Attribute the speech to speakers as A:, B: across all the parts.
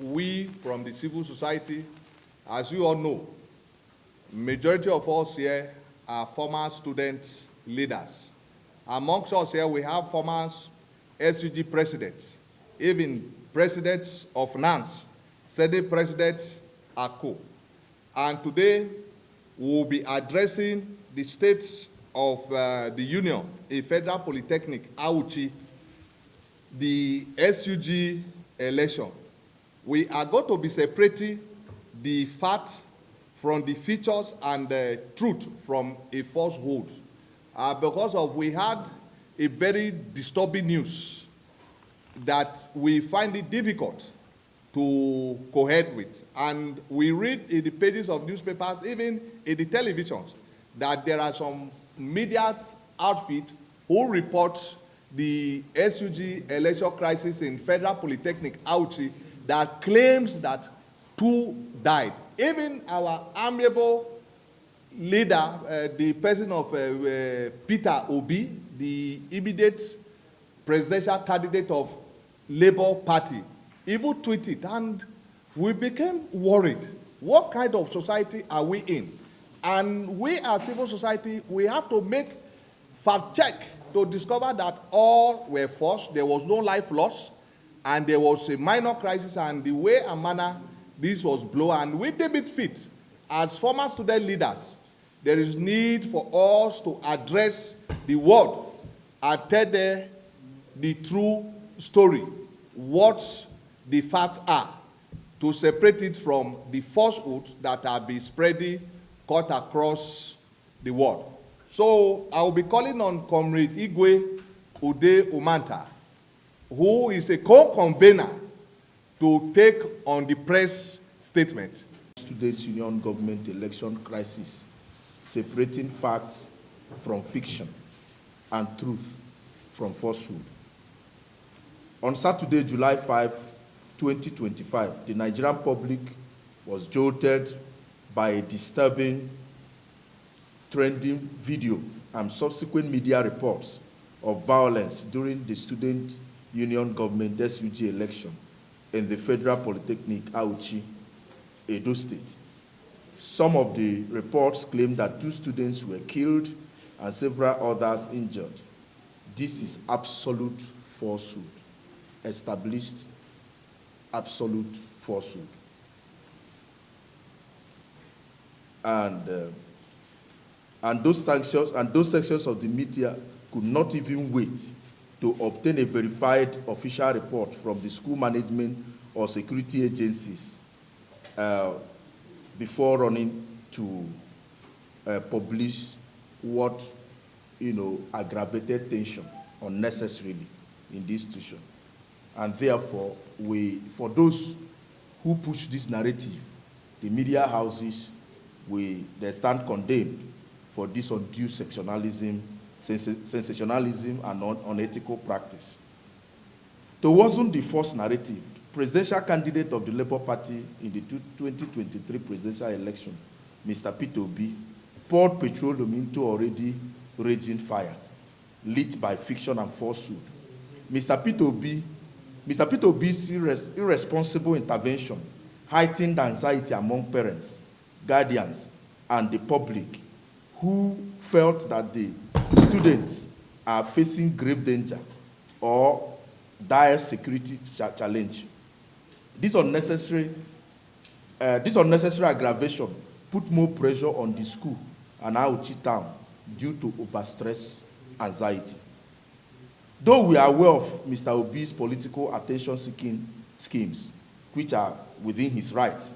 A: we from the civil society, as you all know, majority of us here are former student leaders. Amongst us here, we have former SUG presidents, even presidents of NANS, Senate President Ako. And today, we'll be addressing the states of the Union, a federal polytechnic, Auchi, the SUG election. We are going to be separating the fact from the features and the truth from a falsehood. Because we had a very disturbing news that we find it difficult to cohere with. And we read in the pages of newspapers, even in the televisions, that there are some media outfits who report the SUG election crisis in Federal Polytechnic, Auchi, that claims that 2 died. Even our amiable leader, the person of Peter Obi, the immediate presidential candidate of Labour Party, even tweeted, and we became worried. What kind of society are we in? And we as civil society, we have to make fact check to discover that all were false, there was no life loss, and there was a minor crisis, and the way and manner this was blown. And we deem it fit, as former student leaders, there is need for us to address the world and tell them the true story, what the facts are, to separate it from the falsehood that have been spreading cut across the world. So I will be calling on Comrade Igwe Ude Umanta, who is a co-convener, to take on the press statement.
B: Students' Union government election crisis, separating facts from fiction and truth from falsehood. On Saturday, July 5, 2025, the Nigerian public was jolted by a disturbing, trending video and subsequent media reports of violence during the Student Union Government SUG election in the Federal Polytechnic, Auchi, Edo State. Some of the reports claim that 2 students were killed and several others injured. This is absolute falsehood, established absolute falsehood. And those sections of the media could not even wait to obtain a verified official report from the school management or security agencies before running to publish what, aggravated tension unnecessarily in the institution. And therefore, for those who push this narrative, the media houses, they stand condemned for this undue sensationalism and unethical practice. To worsen the false narrative, presidential candidate of the Labour Party in the 2023 presidential election, Mr. Peter Obi, poured petroleum into already raging fire, lit by fiction and falsehood. Mr. Peter Obi's irresponsible intervention heightened anxiety among parents, guardians, and the public, who felt that the students are facing grave danger or dire security challenge. This unnecessary aggravation put more pressure on the school and Auchi town due to overstress anxiety. Though we are aware of Mr. Obi's political attention-seeking schemes, which are within his rights,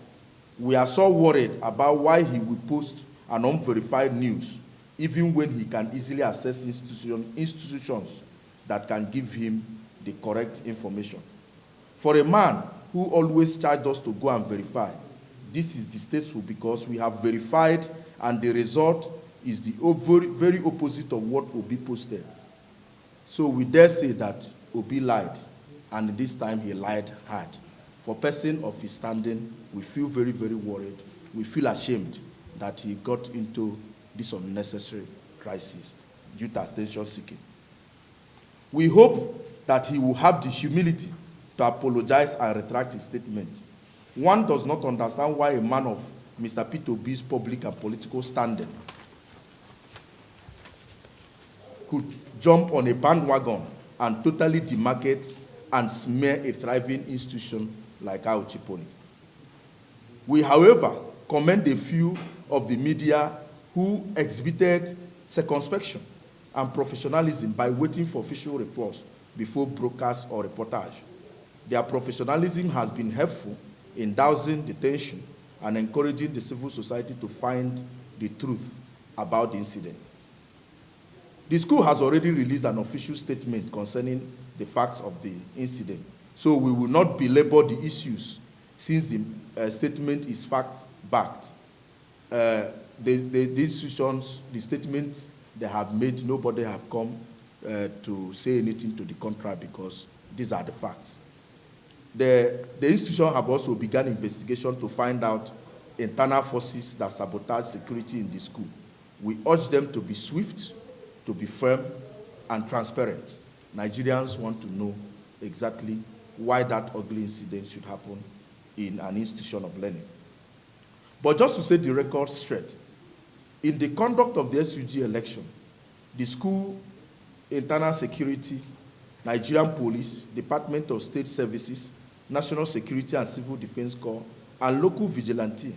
B: we are so worried about why he will post an unverified news, even when he can easily access institutions that can give him the correct information. For a man who always charged us to go and verify, this is distasteful because we have verified and the result is the very opposite of what Obi posted. So we dare say that Obi lied, and this time he lied hard. For a person of his standing, we feel very, very worried. We feel ashamed that he got into this unnecessary crisis due to attention seeking. We hope that he will have the humility to apologize and retract his statement one does not understand why a man of Mr. Peter Obi's public and political standing could jump on a bandwagon and totally demarket and smear a thriving institution like Auchi. We, however, commend a few of the media who exhibited circumspection and professionalism by waiting for official reports before broadcast or reportage. Their professionalism has been helpful in dousing the tension and encouraging the civil society to find the truth about the incident. The school has already released an official statement concerning the facts of the incident, so we will not belabor the issues since the statement is fact-backed. The institutions, the statements they have made, nobody have come to say anything to the contrary because these are the facts. The institution have also begun investigation to find out internal forces that sabotage security in the school. We urge them to be swift, to be firm, and transparent. Nigerians want to know exactly why that ugly incident should happen in an institution of learning. But just to set the record straight, in the conduct of the SUG election, the school, internal security, Nigerian police, Department of State Services, National Security and Civil Defense Corps, and local vigilante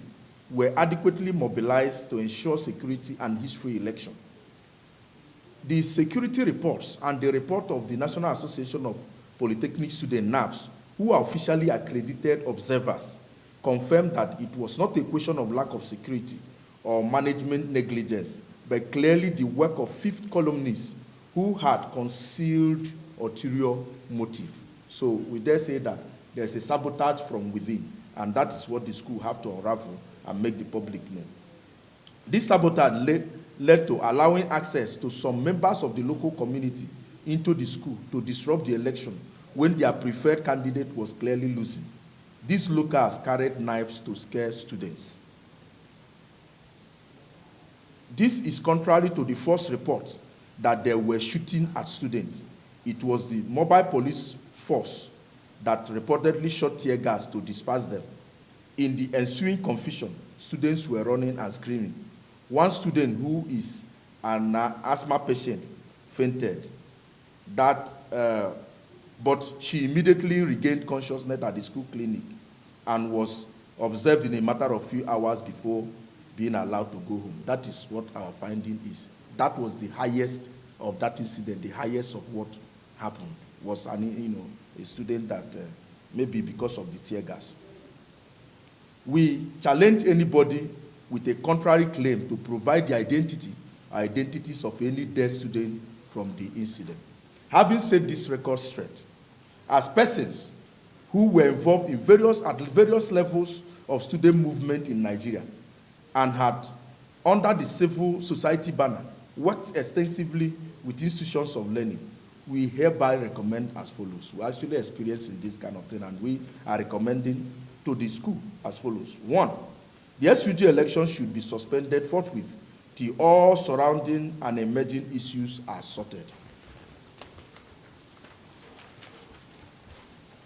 B: were adequately mobilized to ensure security and history election. The security reports and the report of the National Association of Polytechnic Students, NAPS, who are officially accredited observers, confirmed that it was not a question of lack of security or management negligence, but clearly the work of fifth columnists who had concealed ulterior motive. So we dare say that there's a sabotage from within, and that is what the school have to unravel and make the public know. This sabotage led to allowing access to some members of the local community into the school to disrupt the election when their preferred candidate was clearly losing. These locals carried knives to scare students. This is contrary to the first report that they were shooting at students. It was the mobile police force that reportedly shot tear gas to disperse them. In the ensuing confusion, students were running and screaming. One student who is an asthma patient fainted, but she immediately regained consciousness at the school clinic and was observed in a matter of few hours before being allowed to go home. That is what our finding is. That was the highest of that incident. The highest of what happened was a student that maybe because of the tear gas. We challenge anybody with a contrary claim to provide the identities of any dead student from the incident. Having set this record straight, as persons who were involved in at various levels of student movement in Nigeria and had, under the civil society banner, worked extensively with institutions of learning, we hereby recommend as follows. We're actually experiencing this kind of thing, and we are recommending to the school as follows. 1, the SUG election should be suspended forthwith till all surrounding and emerging issues are sorted.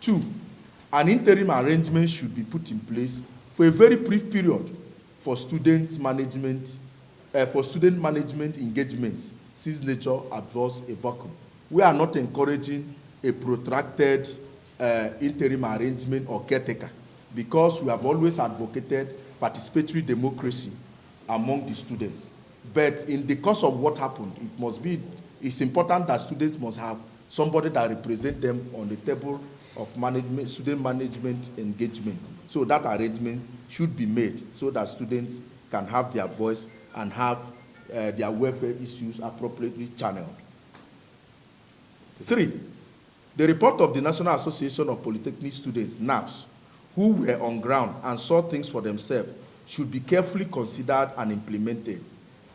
B: 2, an interim arrangement should be put in place for a very brief period for student management engagements, since nature abhors a vacuum. We are not encouraging a protracted interim arrangement or caretaker, because we have always advocated participatory democracy among the students. But in the course of what happened, it's important that students must have somebody that represents them on the table of student management engagement. So that arrangement should be made so that students can have their voice and have their welfare issues appropriately channeled. 3, the report of the National Association of Polytechnic Students, NAPS, who were on ground and saw things for themselves, should be carefully considered and implemented.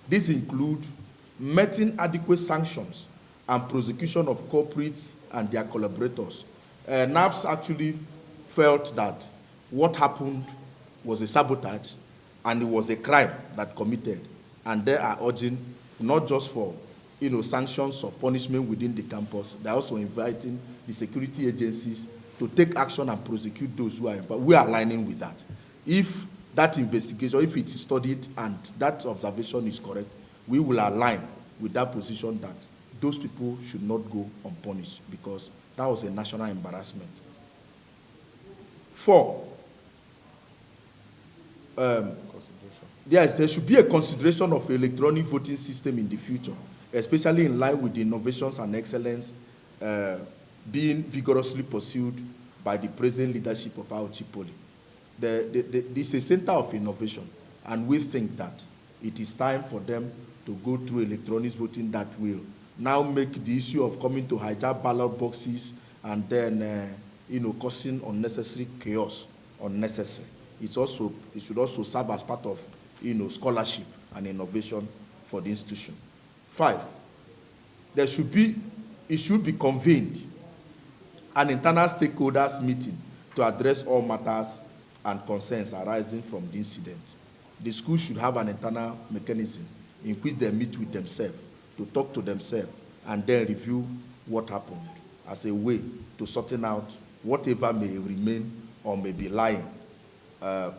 B: These include meting adequate sanctions and prosecution of culprits and their collaborators. NAPS actually felt that what happened was a sabotage and it was a crime that committed, and they are urging not just for sanctions of punishment within the campus, they're also inviting the security agencies to take action and prosecute those who are involved. We are aligning with that. If that investigation, if it is studied and that observation is correct, we will align with that position that those people should not go unpunished because that was a national embarrassment. 4, yes, there should be a consideration of electronic voting system in the future, especially in line with the innovations and excellence being vigorously pursued by the present leadership of Auchi Poly. This is a center of innovation, and we think that it is time for them to go through electronic voting that will now make the issue of coming to hijack ballot boxes and then, causing unnecessary chaos unnecessary. It should also serve as part of, scholarship and innovation for the institution. 5, it should be convened an internal stakeholders meeting to address all matters and concerns arising from the incident. The school should have an internal mechanism in which they meet with themselves, to talk to themselves, and then review what happened as a way to sorting out whatever may remain or may be lying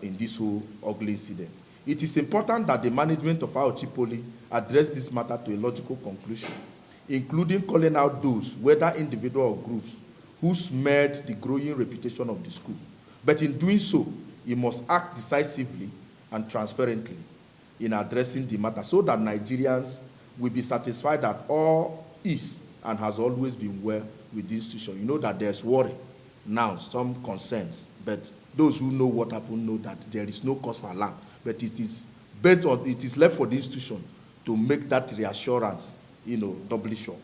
B: in this whole ugly incident. It is important that the management of Auchi Poly address this matter to a logical conclusion, including calling out those, whether individual or groups, who smeared the growing reputation of the school. But in doing so, it must act decisively and transparently in addressing the matter so that Nigerians will be satisfied that all is and has always been well with the institution. You know that there's worry now, some concerns, but those who know what happened know that there is no cause for alarm. But it is left for the institution to make that reassurance, doubly sure.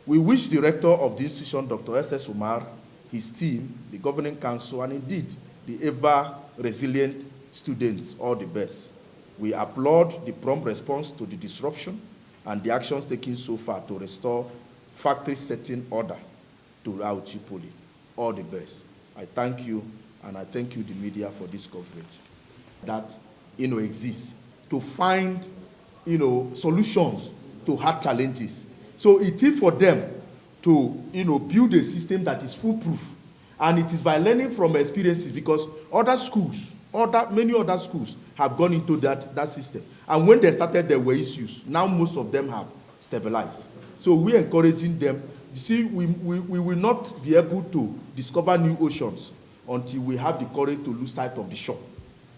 B: We wish the rector of the institution, Dr. S.S. Umar, his team, the governing council, and indeed the ever-resilient students all the best. We applaud the prompt response to the disruption and the actions taken so far to restore factory-setting order to Auchi Poly. All the best. I thank you, and I thank you, the media, for this coverage that exists to find solutions to hard challenges. So it is for them to build a system that is foolproof, and it is by learning from experiences, because many other schools have gone into that system, and when they started there were issues. Now most of them have stabilized. So we're encouraging them. You see, we will not be able to discover new oceans until we have the courage to lose sight of the shore.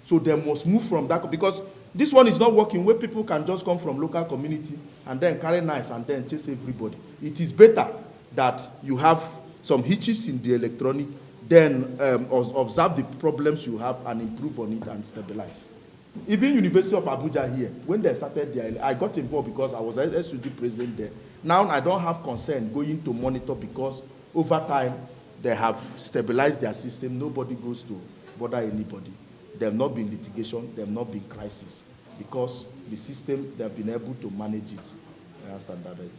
B: So they must move from that, because this one is not working where people can just come from local community and then carry knives and then chase everybody. It is better that you have some hitches in the electronic, then observe the problems you have and improve on it and stabilize. Even University of Abuja here, when they started there, I got involved because I was SUG president there. Now I don't have concern going to monitor, because over time they have stabilized their system. Nobody goes to bother anybody. There have not been litigation, there have not been crisis, because the system, they have been able to manage it and standardize.